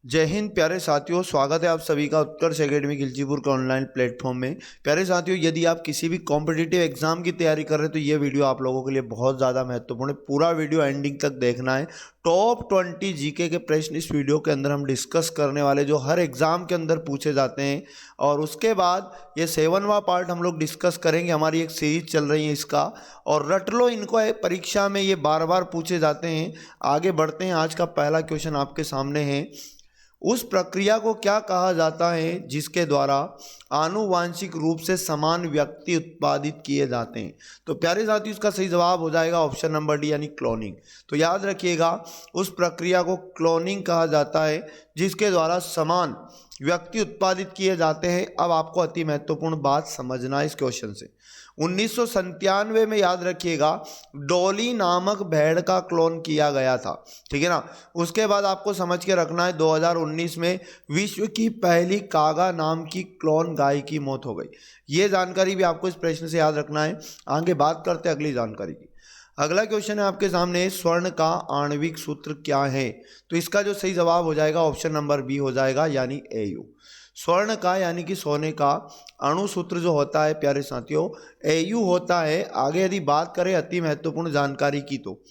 जय हिंद प्यारे साथियों, स्वागत है आप सभी का उत्कर्ष एकेडमी खिलचीपुर के ऑनलाइन प्लेटफॉर्म में। प्यारे साथियों, यदि आप किसी भी कॉम्पिटिटिव एग्जाम की तैयारी कर रहे हैं तो ये वीडियो आप लोगों के लिए बहुत ज़्यादा महत्वपूर्ण है। पूरा वीडियो एंडिंग तक देखना है। टॉप 20 जीके के प्रश्न इस वीडियो के अंदर हम डिस्कस करने वाले, जो हर एग्जाम के अंदर पूछे जाते हैं। और उसके बाद ये 7वां पार्ट हम लोग डिस्कस करेंगे। हमारी एक सीरीज चल रही है इसका, और रट लो इनको, परीक्षा में ये बार बार पूछे जाते हैं। आगे बढ़ते हैं। आज का पहला क्वेश्चन आपके सामने है। उस प्रक्रिया को क्या कहा जाता है जिसके द्वारा आनुवांशिक रूप से समान व्यक्ति उत्पादित किए जाते हैं? तो प्यारे साथियों, इसका सही जवाब हो जाएगा ऑप्शन नंबर डी, यानी क्लोनिंग। तो याद रखिएगा, उस प्रक्रिया को क्लोनिंग कहा जाता है जिसके द्वारा समान व्यक्ति उत्पादित किए जाते हैं। अब आपको अति महत्वपूर्ण बात समझना है इस क्वेश्चन से। 1997 में, याद रखिएगा, डॉली नामक भेड़ का क्लोन किया गया था, ठीक है ना। उसके बाद आपको समझ के रखना है 2019 में विश्व की पहली कागा नाम की क्लोन गाय की मौत हो गई। ये जानकारी भी आपको इस प्रश्न से याद रखना है। आगे बात करते हैं अगली जानकारी की। अगला क्वेश्चन है आपके सामने, स्वर्ण का आणविक सूत्र क्या है? तो इसका जो सही जवाब हो जाएगा ऑप्शन नंबर बी हो जाएगा, यानी AU। स्वर्ण का यानी कि सोने का अणु सूत्र जो होता है प्यारे साथियों, AU होता है। आगे यदि बात करें अति महत्वपूर्ण जानकारी की, तो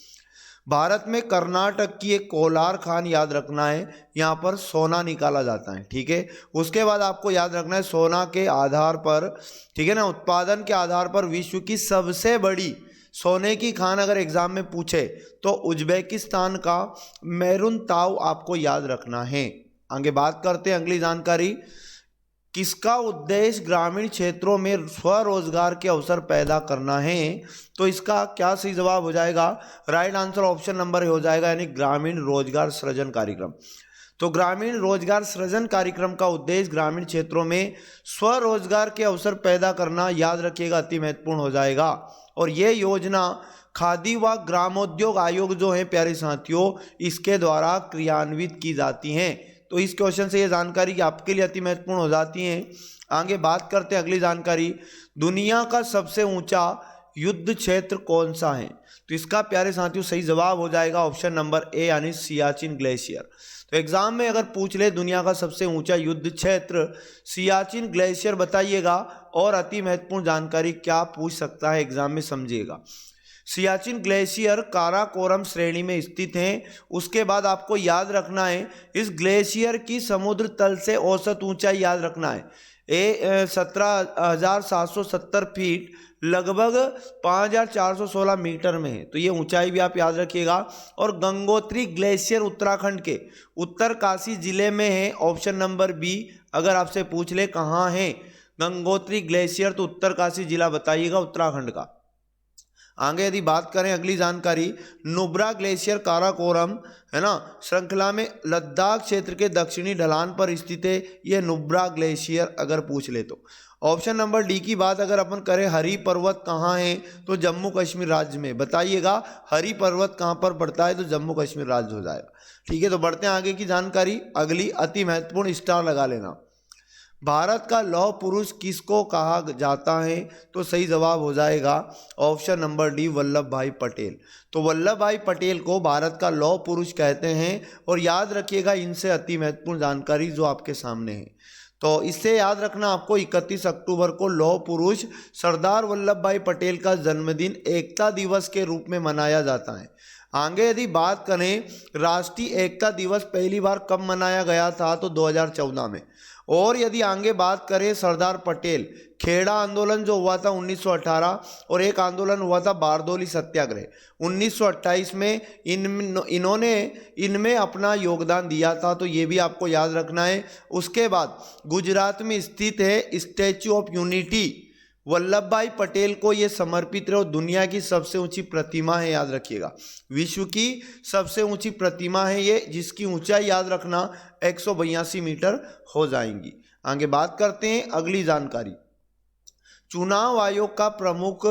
भारत में कर्नाटक की एक कोलार खान, याद रखना है, यहाँ पर सोना निकाला जाता है, ठीक है। उसके बाद आपको याद रखना है, सोना के आधार पर, ठीक है ना, उत्पादन के आधार पर विश्व की सबसे बड़ी सोने की खान अगर एग्जाम में पूछे तो उज्बेकिस्तान का मेरून ताव आपको याद रखना है। आगे बात करते हैं अगली जानकारी। किसका उद्देश्य ग्रामीण क्षेत्रों में स्वरोजगार के अवसर पैदा करना है? तो इसका क्या सही जवाब हो जाएगा? राइट आंसर ऑप्शन नंबर हो जाएगा, यानी ग्रामीण रोजगार सृजन कार्यक्रम। तो ग्रामीण रोजगार सृजन कार्यक्रम का उद्देश्य ग्रामीण क्षेत्रों में स्वरोजगार के अवसर पैदा करना, याद रखिएगा, अति महत्वपूर्ण हो जाएगा। और ये योजना खादी व ग्रामोद्योग आयोग जो है प्यारे साथियों, इसके द्वारा क्रियान्वित की जाती हैं। तो इस क्वेश्चन से ये जानकारी आपके लिए अति महत्वपूर्ण हो जाती है। आगे बात करते हैं अगली जानकारी। दुनिया का सबसे ऊंचा युद्ध क्षेत्र कौन सा है? तो इसका प्यारे साथियों सही जवाब हो जाएगा ऑप्शन नंबर ए, यानी सियाचिन ग्लेशियर। तो एग्जाम में अगर पूछ ले दुनिया का सबसे ऊंचा युद्ध क्षेत्र सियाचिन ग्लेशियर बताइएगा। और अति महत्वपूर्ण जानकारी क्या पूछ सकता है एग्जाम में, समझिएगा। सियाचिन ग्लेशियर काराकोरम श्रेणी में स्थित हैं। उसके बाद आपको याद रखना है, इस ग्लेशियर की समुद्र तल से औसत ऊंचाई याद रखना है 17,770 फीट, लगभग 5,416 मीटर में है। तो ये ऊंचाई भी आप याद रखिएगा। और गंगोत्री ग्लेशियर उत्तराखंड के उत्तरकाशी जिले में है, ऑप्शन नंबर बी। अगर आपसे पूछ ले कहाँ है गंगोत्री ग्लेशियर, तो उत्तरकाशी जिला बताइएगा उत्तराखंड का। आगे यदि बात करें अगली जानकारी, नुब्रा ग्लेशियर काराकोरम, है ना, श्रृंखला में लद्दाख क्षेत्र के दक्षिणी ढलान पर स्थित है यह नुब्रा ग्लेशियर, अगर पूछ ले तो। ऑप्शन नंबर डी की बात अगर अपन करें, हरी पर्वत कहाँ है? तो जम्मू कश्मीर राज्य में बताइएगा। हरी पर्वत कहाँ पर पड़ता है? तो जम्मू कश्मीर राज्य हो जाएगा, ठीक है। तो बढ़ते हैं आगे की जानकारी। अगली अति महत्वपूर्ण, स्टार लगा लेना। भारत का लौह पुरुष किसको कहा जाता है? तो सही जवाब हो जाएगा ऑप्शन नंबर डी, वल्लभ भाई पटेल। तो वल्लभ भाई पटेल को भारत का लौह पुरुष कहते हैं। और याद रखिएगा, इनसे अति महत्वपूर्ण जानकारी जो आपके सामने है, तो इससे याद रखना आपको 31 अक्टूबर को लौह पुरुष सरदार वल्लभ भाई पटेल का जन्मदिन एकता दिवस के रूप में मनाया जाता है। आगे यदि बात करें, राष्ट्रीय एकता दिवस पहली बार कब मनाया गया था? तो 2014 में। और यदि आगे बात करें सरदार पटेल, खेड़ा आंदोलन जो हुआ था 1918, और एक आंदोलन हुआ था बारदोली सत्याग्रह 1928 में, इन्होंने इनमें अपना योगदान दिया था। तो ये भी आपको याद रखना है। उसके बाद गुजरात में स्थित है स्टैच्यू ऑफ यूनिटी, वल्लभ भाई पटेल को ये समर्पित है। और दुनिया की सबसे ऊंची प्रतिमा है, याद रखिएगा, विश्व की सबसे ऊंची प्रतिमा है ये, जिसकी ऊंचाई याद रखना 182 मीटर हो जाएंगी। आगे बात करते हैं अगली जानकारी। चुनाव आयोग का प्रमुख,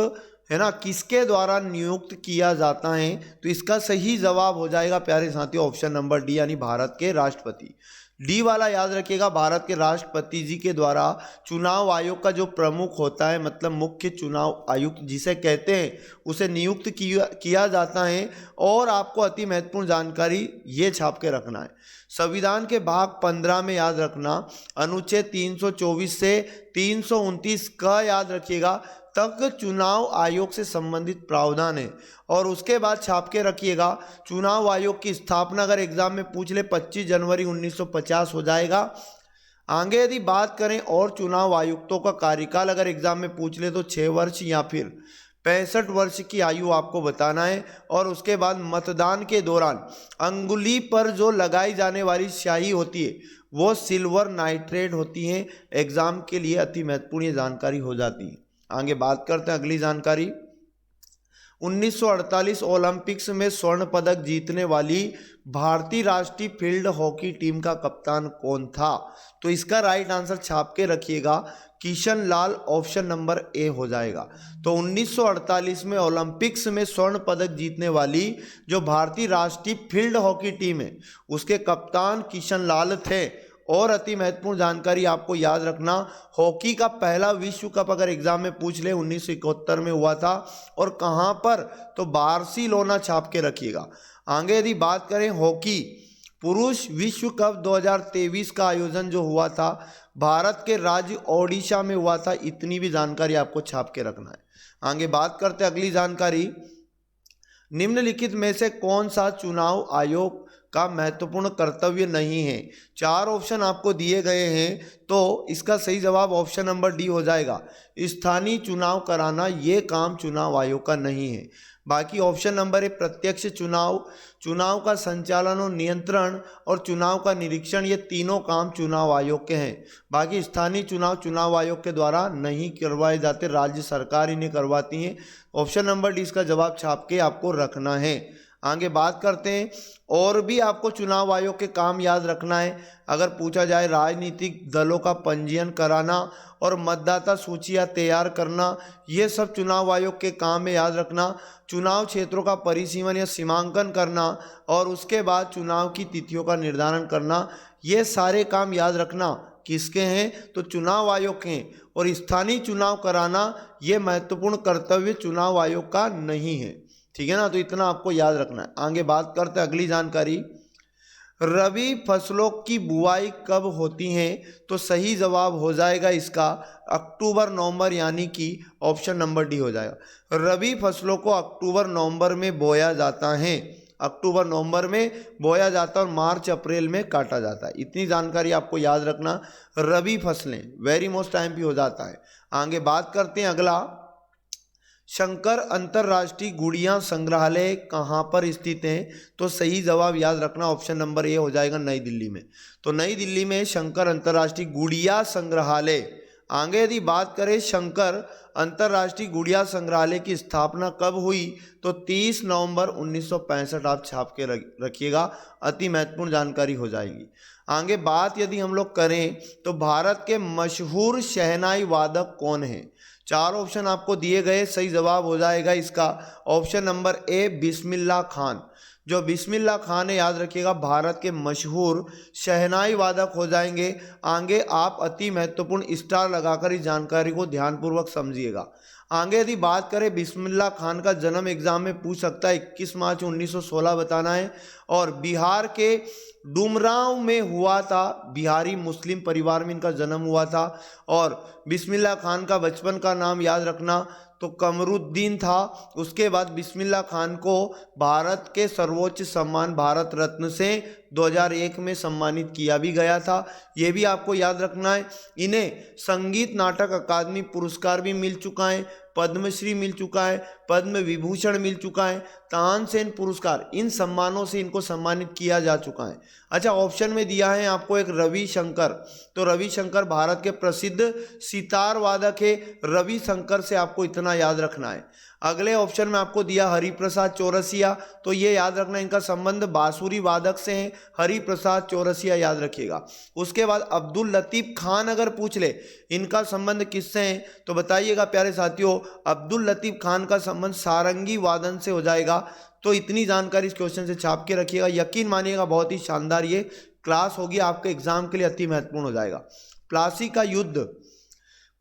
है ना, किसके द्वारा नियुक्त किया जाता है? तो इसका सही जवाब हो जाएगा प्यारे साथियों ऑप्शन नंबर डी, यानी भारत के राष्ट्रपति। डी वाला याद रखिएगा, भारत के राष्ट्रपति जी के द्वारा चुनाव आयोग का जो प्रमुख होता है, मतलब मुख्य चुनाव आयुक्त जिसे कहते हैं, उसे नियुक्त किया जाता है। और आपको अति महत्वपूर्ण जानकारी ये छाप के रखना है, संविधान के भाग 15 में याद रखना, अनुच्छेद 324 से 329 का याद रखिएगा तक चुनाव आयोग से संबंधित प्रावधान है। और उसके बाद छाप के रखिएगा, चुनाव आयोग की स्थापना अगर एग्जाम में पूछ ले 25 जनवरी 1950 हो जाएगा। आगे यदि बात करें और चुनाव आयुक्तों का कार्यकाल अगर एग्जाम में पूछ ले तो 6 वर्ष या फिर 65 वर्ष की आयु आपको बताना है। और उसके बाद मतदान के दौरान अंगुली पर जो लगाई जाने वाली स्याही होती है वो सिल्वर नाइट्रेट होती है। एग्जाम के लिए अति महत्वपूर्ण जानकारी हो जाती है। आगे बात करते हैं अगली जानकारी, 1948 ओलंपिक्स में स्वर्ण पदक जीतने वाली भारतीय राष्ट्रीय फील्ड हॉकी टीम का कप्तान कौन था? तो इसका राइट आंसर छाप के रखिएगा, Kishan Lal, option number A हो जाएगा। तो 1948 में ओलंपिक्स में स्वर्ण पदक जीतने वाली जो भारतीय राष्ट्रीय फील्ड हॉकी टीम है उसके कप्तान किशन लाल थे। और अति महत्वपूर्ण जानकारी आपको याद रखना, हॉकी का पहला विश्व कप अगर एग्जाम में पूछ ले 1971 में हुआ था। और कहां पर? तो बार्सिलोना, छाप के रखिएगा। आगे यदि बात करें हॉकी पुरुष विश्व कप 2023 का आयोजन जो हुआ था भारत के राज्य ओडिशा में हुआ था। इतनी भी जानकारी आपको छाप के रखना है। आगे बात करते हैं अगली जानकारी, निम्नलिखित में से कौन सा चुनाव आयोग का महत्वपूर्ण कर्तव्य नहीं है? 4 ऑप्शन आपको दिए गए हैं, तो इसका सही जवाब ऑप्शन नंबर डी हो जाएगा। स्थानीय चुनाव कराना ये काम चुनाव आयोग का नहीं है। बाकी ऑप्शन नंबर है प्रत्यक्ष चुनाव, चुनाव का संचालन और नियंत्रण और चुनाव का निरीक्षण, ये तीनों काम चुनाव आयोग के हैं। बाकी स्थानीय चुनाव चुनाव आयोग के द्वारा नहीं करवाए जाते, राज्य सरकार इन्हें करवाती है। ऑप्शन नंबर डी इसका जवाब छाप के आपको रखना है। आगे बात करते हैं, और भी आपको चुनाव आयोग के काम याद रखना है। अगर पूछा जाए राजनीतिक दलों का पंजीयन कराना और मतदाता सूचियां तैयार करना, ये सब चुनाव आयोग के काम है, याद रखना। चुनाव क्षेत्रों का परिसीमन या सीमांकन करना और उसके बाद चुनाव की तिथियों का निर्धारण करना, ये सारे काम याद रखना किसके हैं? तो चुनाव आयोग के हैं। और स्थानीय चुनाव कराना ये महत्वपूर्ण कर्तव्य चुनाव आयोग का नहीं है, ठीक है ना। तो इतना आपको याद रखना है। आगे बात करते हैं अगली जानकारी, रबी फसलों की बुआई कब होती है? तो सही जवाब हो जाएगा इसका अक्टूबर नवंबर, यानी कि ऑप्शन नंबर डी हो जाएगा। रबी फसलों को अक्टूबर नवंबर में बोया जाता है, अक्टूबर नवंबर में बोया जाता है और मार्च अप्रैल में काटा जाता है। इतनी जानकारी आपको याद रखना। रबी फसलें वेरी मोस्ट टाइम भी हो जाता है। आगे बात करते हैं अगला, शंकर अंतर्राष्ट्रीय गुड़िया संग्रहालय कहाँ पर स्थित है? तो सही जवाब याद रखना ऑप्शन नंबर ए हो जाएगा, नई दिल्ली में। तो नई दिल्ली में शंकर अंतर्राष्ट्रीय गुड़िया संग्रहालय। आगे यदि बात करें शंकर अंतर्राष्ट्रीय गुड़िया संग्रहालय की स्थापना कब हुई? तो 30 नवंबर 1965 आप छाप के रखिएगा, अति महत्वपूर्ण जानकारी हो जाएगी। आगे बात यदि हम लोग करें तो भारत के मशहूर शहनाई वादक कौन है? 4 ऑप्शन आपको दिए गए, सही जवाब हो जाएगा इसका option number A Bismillah Khan. जो बिस्मिल्लाह खान है याद रखिएगा भारत के मशहूर शहनाई वादक हो जाएंगे। आगे आप अति महत्वपूर्ण स्टार लगाकर इस जानकारी को ध्यानपूर्वक समझिएगा। आगे यदि बात करें बिस्मिल्लाह खान का जन्म एग्जाम में पूछ सकता है, 21 मार्च 1916 बताना है और बिहार के डुमरांव में हुआ था। बिहारी मुस्लिम परिवार में इनका जन्म हुआ था। और बिस्मिल्लाह खान का बचपन का नाम याद रखना तो कमरुद्दीन था। उसके बाद बिस्मिल्लाह खान को भारत के सर्वोच्च सम्मान भारत रत्न से 2001 में सम्मानित किया भी गया था, ये भी आपको याद रखना है। इन्हें संगीत नाटक अकादमी पुरस्कार भी मिल चुका है, पद्मश्री मिल चुका है, पद्म विभूषण मिल चुका है, तानसेन पुरस्कार, इन सम्मानों से इनको सम्मानित किया जा चुका है। अच्छा, ऑप्शन में दिया है आपको एक रविशंकर, तो रविशंकर भारत के प्रसिद्ध सितार वादक है। रविशंकर से आपको इतना याद रखना है। अगले ऑप्शन में आपको दिया हरिप्रसाद चौरसिया, तो ये याद रखना इनका संबंध बांसुरी वादक से है, हरिप्रसाद चौरसिया याद रखिएगा। उसके बाद अब्दुल लतीफ खान अगर पूछ ले इनका संबंध किससे है तो बताइएगा प्यारे साथियों, अब्दुल लतीफ खान का संबंध सारंगी वादन से हो जाएगा। तो इतनी जानकारी इस क्वेश्चन से छाप के रखिएगा, यकीन मानिएगा बहुत ही शानदार ये क्लास होगी आपके एग्जाम के लिए अति महत्वपूर्ण हो जाएगा। प्लासी का युद्ध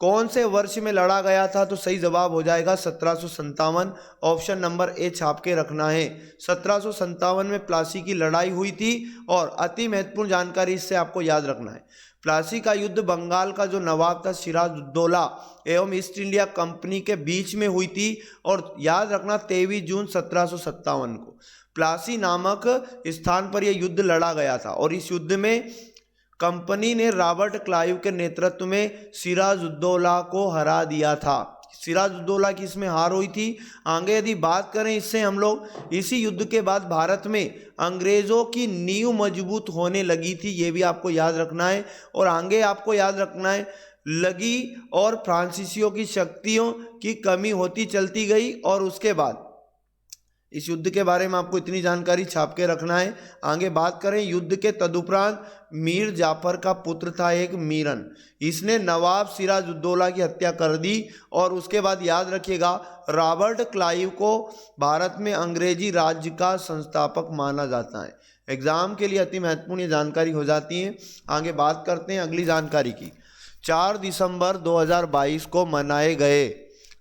कौन से वर्ष में लड़ा गया था? तो सही जवाब हो जाएगा 1757। ऑप्शन नंबर ए छाप के रखना है। 1757 में प्लासी की लड़ाई हुई थी और अति महत्वपूर्ण जानकारी इससे आपको याद रखना है। प्लासी का युद्ध बंगाल का जो नवाब था सिराजुद्दौला एवं ईस्ट इंडिया कंपनी के बीच में हुई थी और याद रखना 23 जून 1757 को प्लासी नामक स्थान पर यह युद्ध लड़ा गया था और इस युद्ध में कंपनी ने रॉबर्ट क्लाइव के नेतृत्व में सिराजुद्दौला को हरा दिया था। सिराजुद्दौला की इसमें हार हुई थी। आगे यदि बात करें इससे हम लोग इसी युद्ध के बाद भारत में अंग्रेजों की नींव मजबूत होने लगी थी, ये भी आपको याद रखना है। और आगे आपको याद रखना है लगी और फ्रांसीसियों की शक्तियों की कमी होती चलती गई और उसके बाद इस युद्ध के बारे में आपको इतनी जानकारी छाप के रखना है। आगे बात करें युद्ध के तदुपरांत मीर जाफर का पुत्र था एक मीरन, इसने नवाब सिराजुद्दौला की हत्या कर दी और उसके बाद याद रखिएगा रॉबर्ट क्लाइव को भारत में अंग्रेजी राज्य का संस्थापक माना जाता है। एग्जाम के लिए अति महत्वपूर्ण ये जानकारी हो जाती है। आगे बात करते हैं अगली जानकारी की। 4 दिसंबर 2022 को मनाए गए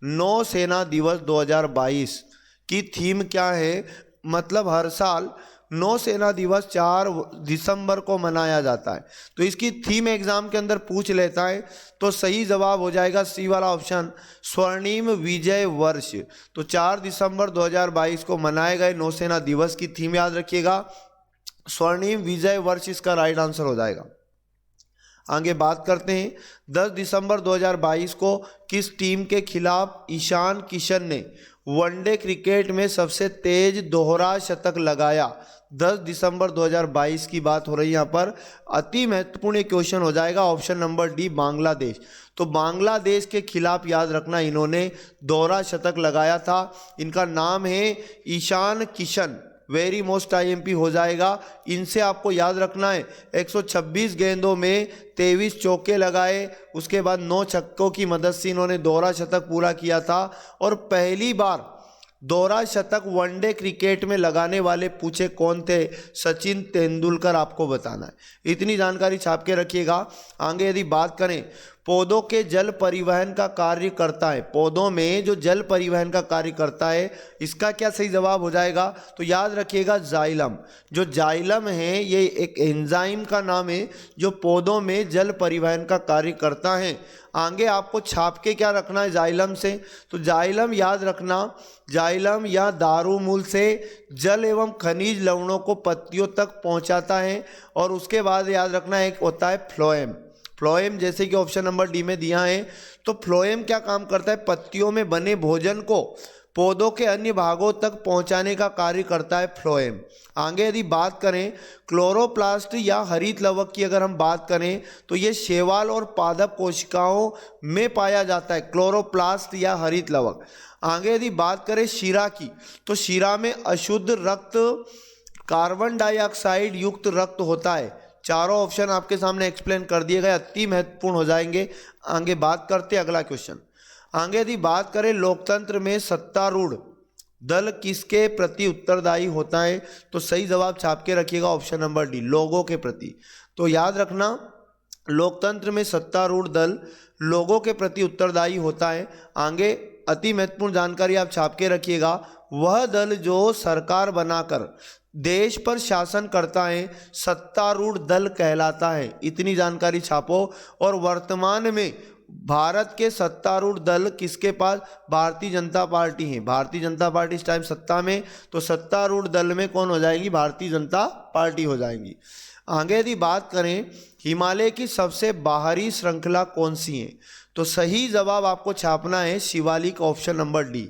नौसेना दिवस 2022 की थीम क्या है? मतलब हर साल नौसेना दिवस 4 दिसंबर को मनाया जाता है, तो इसकी थीम एग्जाम के अंदर पूछ लेता है तो सही जवाब हो जाएगा सी वाला ऑप्शन, स्वर्णिम विजय वर्ष। तो 4 दिसंबर 2022 को मनाए गए नौसेना दिवस की थीम याद रखिएगा, स्वर्णिम विजय वर्ष इसका राइट आंसर हो जाएगा। आगे बात करते हैं 10 दिसंबर 2022 को किस टीम के खिलाफ ईशान किशन ने वनडे क्रिकेट में सबसे तेज दोहरा शतक लगाया? 10 दिसंबर 2022 की बात हो रही है यहाँ पर। अति महत्वपूर्ण क्वेश्चन हो जाएगा ऑप्शन नंबर डी बांग्लादेश। तो बांग्लादेश के खिलाफ याद रखना इन्होंने दोहरा शतक लगाया था। इनका नाम है Ishan Kishan, very most IMP हो जाएगा। इनसे आपको याद रखना है 126 गेंदों में 23 चौके लगाए, उसके बाद 9 छक्कों की मदद से इन्होंने दोहरा शतक पूरा किया था और पहली बार दोहरा शतक वनडे क्रिकेट में लगाने वाले पूछे कौन थे? सचिन तेंदुलकर, आपको बताना है। इतनी जानकारी छाप के रखिएगा। आगे यदि बात करें पौधों के जल परिवहन का कार्य करता है, पौधों में जो जल परिवहन का कार्य करता है इसका क्या सही जवाब हो जाएगा? तो याद रखिएगा जाइलम। जो जाइलम है ये एक एंजाइम का नाम है जो पौधों में जल परिवहन का कार्य करता है। आगे आपको छाप के क्या रखना है जाइलम से? तो जाइलम याद रखना, जाइलम या दारू मूल से जल एवं खनिज लवणों को पत्तियों तक पहुंचाता है। और उसके बाद याद रखना एक होता है फ्लोएम। फ्लोएम जैसे कि ऑप्शन नंबर डी में दिया है, तो फ्लोएम क्या काम करता है? पत्तियों में बने भोजन को पौधों के अन्य भागों तक पहुंचाने का कार्य करता है फ्लोएम। आगे यदि बात करें क्लोरोप्लास्ट या हरित लवक की अगर हम बात करें तो ये शैवाल और पादप कोशिकाओं में पाया जाता है, क्लोरोप्लास्ट या हरित लवक। आगे यदि बात करें शीरा की, तो शीरा में अशुद्ध रक्त कार्बन डाइऑक्साइड युक्त रक्त होता है। चारों ऑप्शन आपके सामने एक्सप्लेन कर दिए गए, अति महत्वपूर्ण हो जाएंगे। आगे बात करते हैं अगला क्वेश्चन। आगे यदि बात करें लोकतंत्र में सत्तारूढ़ दल किसके प्रति उत्तरदायी होता है? तो सही जवाब छाप के रखिएगा ऑप्शन नंबर डी, लोगों के प्रति। तो याद रखना लोकतंत्र में सत्तारूढ़ दल लोगों के प्रति उत्तरदायी होता है। आगे अति महत्वपूर्ण जानकारी आप छाप के रखिएगा, वह दल जो सरकार बनाकर देश पर शासन करता है सत्तारूढ़ दल कहलाता है। इतनी जानकारी छापो। और वर्तमान में भारत के सत्तारूढ़ दल किसके पास? भारतीय जनता पार्टी है। भारतीय जनता पार्टी इस टाइम सत्ता में, तो सत्तारूढ़ दल में कौन हो जाएगी? भारतीय जनता पार्टी हो जाएगी। आगे यदि बात करें हिमालय की सबसे बाहरी श्रृंखला कौन सी है? तो सही जवाब आपको छापना है शिवालिक, ऑप्शन नंबर डी।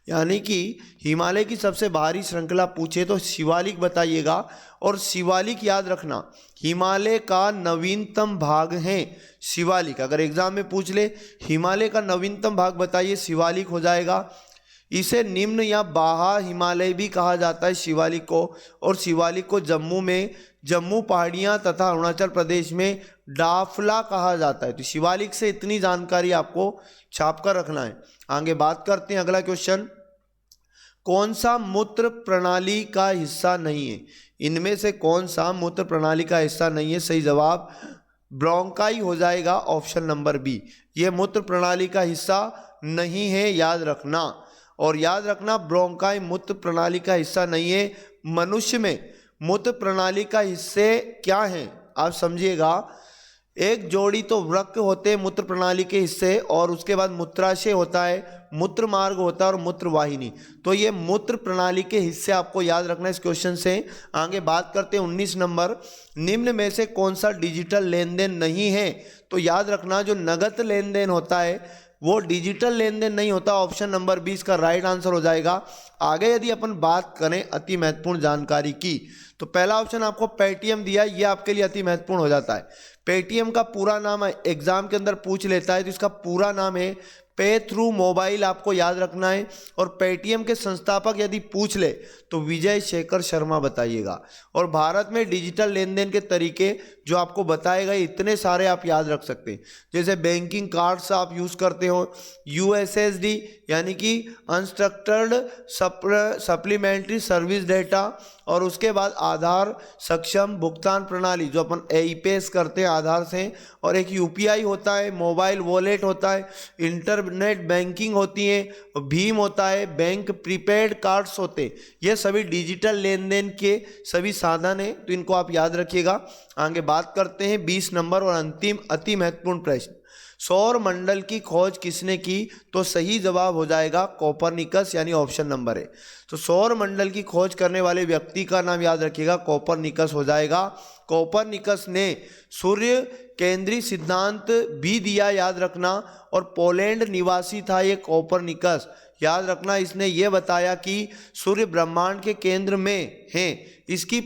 यानी कि हिमालय की सबसे बाहरी श्रृंखला पूछे तो शिवालिक बताइएगा। और शिवालिक याद रखना हिमालय का नवीनतम भाग है शिवालिक। अगर एग्जाम में पूछ ले हिमालय का नवीनतम भाग बताइए, शिवालिक हो जाएगा। इसे निम्न या बाहा हिमालय भी कहा जाता है शिवालिक को। और शिवालिक को जम्मू में जम्मू पहाड़ियाँ तथा अरुणाचल प्रदेश में डाफला कहा जाता है। तो शिवालिक से इतनी जानकारी आपको छाप कर रखना है। आगे बात करते हैं अगला क्वेश्चन। कौन सा मूत्र प्रणाली का हिस्सा नहीं है? इनमें से कौन सा मूत्र प्रणाली का हिस्सा नहीं है? सही जवाब ब्रोंकाई हो जाएगा, ऑप्शन नंबर बी। ये मूत्र प्रणाली का हिस्सा नहीं है, याद रखना। और याद रखना ब्रोंकाई मूत्र प्रणाली का हिस्सा नहीं है। मनुष्य में मूत्र प्रणाली का हिस्से क्या हैं आप समझिएगा। एक जोड़ी तो वृक्क होते हैं मूत्र प्रणाली के हिस्से, और उसके बाद मूत्राशय होता है, मूत्र मार्ग होता है और मूत्र वाहिनी। तो ये मूत्र प्रणाली के हिस्से आपको याद रखना इस क्वेश्चन से। आगे बात करते हैं 19 नंबर, निम्न में से कौन सा डिजिटल लेन देन नहीं है? तो याद रखना जो नगद लेन देन होता है वो डिजिटल लेन देन नहीं होता। ऑप्शन नंबर 20 का राइट आंसर हो जाएगा। आगे यदि अपन बात करें अति महत्वपूर्ण जानकारी की, तो पहला ऑप्शन आपको पेटीएम दिया, ये आपके लिए अति महत्वपूर्ण हो जाता है। पेटीएम का पूरा नाम एग्जाम के अंदर पूछ लेता है, तो इसका पूरा नाम है पे थ्रू मोबाइल, आपको याद रखना है। और पेटीएम के संस्थापक यदि पूछ ले तो विजय शेखर शर्मा बताइएगा। और भारत में डिजिटल लेन देन के तरीके जो आपको बताए गए इतने सारे आप याद रख सकते हैं, जैसे बैंकिंग कार्ड्स आप यूज़ करते हो, यूएसएसडी यानी कि अनस्ट्रक्चर्ड सप्लीमेंट्री सर्विस डेटा, और उसके बाद आधार सक्षम भुगतान प्रणाली जो अपन ईपीएस करते हैं आधार से, और एक यूपीआई होता है, मोबाइल वॉलेट होता है, इंटरनेट बैंकिंग होती है, भीम होता है, बैंक प्रीपेड कार्ड्स होते हैं। ये सभी डिजिटल लेन देन के सभी साधन हैं, तो इनको आप याद रखिएगा। आगे बात करते हैं 20 नंबर और अंतिम अति महत्वपूर्ण प्रश्न, सौर मंडल की खोज किसने की? तो सही जवाब हो जाएगा कोपरनिकस, यानी ऑप्शन नंबर है। तो सौर मंडल की खोज करने वाले व्यक्ति का नाम याद रखिएगा, कोपरनिकस हो जाएगा। कोपरनिकस ने सूर्य केंद्रीय सिद्धांत भी दिया, याद रखना। और पोलैंड निवासी था ये कोपरनिकस, याद रखना। इसने ये बताया कि सूर्य ब्रह्मांड के केंद्र में है, इसकी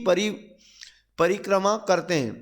परिक्रमा करते हैं,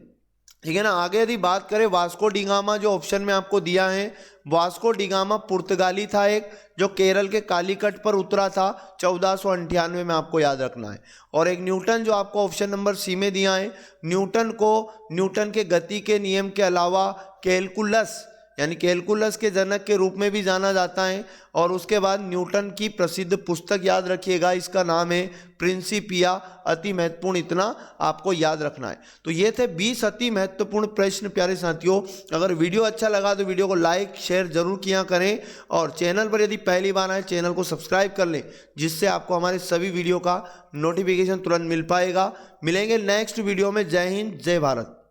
ठीक है ना। आगे यदि बात करें वास्को डिगामा, जो ऑप्शन में आपको दिया है, वास्को डिगामा पुर्तगाली था एक, जो केरल के कालीकट पर उतरा था 1498 में, आपको याद रखना है। और एक न्यूटन जो आपको ऑप्शन नंबर सी में दिया है, न्यूटन को न्यूटन के गति के नियम के अलावा कैलकुलस यानी कैलकुलस के जनक के रूप में भी जाना जाता है। और उसके बाद न्यूटन की प्रसिद्ध पुस्तक याद रखिएगा, इसका नाम है प्रिंसिपिया। अति महत्वपूर्ण इतना आपको याद रखना है। तो ये थे 20 अति महत्वपूर्ण प्रश्न प्यारे साथियों। अगर वीडियो अच्छा लगा तो वीडियो को लाइक शेयर जरूर किया करें, और चैनल पर यदि पहली बार आए चैनल को सब्सक्राइब कर लें, जिससे आपको हमारे सभी वीडियो का नोटिफिकेशन तुरंत मिल पाएगा। मिलेंगे नेक्स्ट वीडियो में। जय हिंद, जय भारत।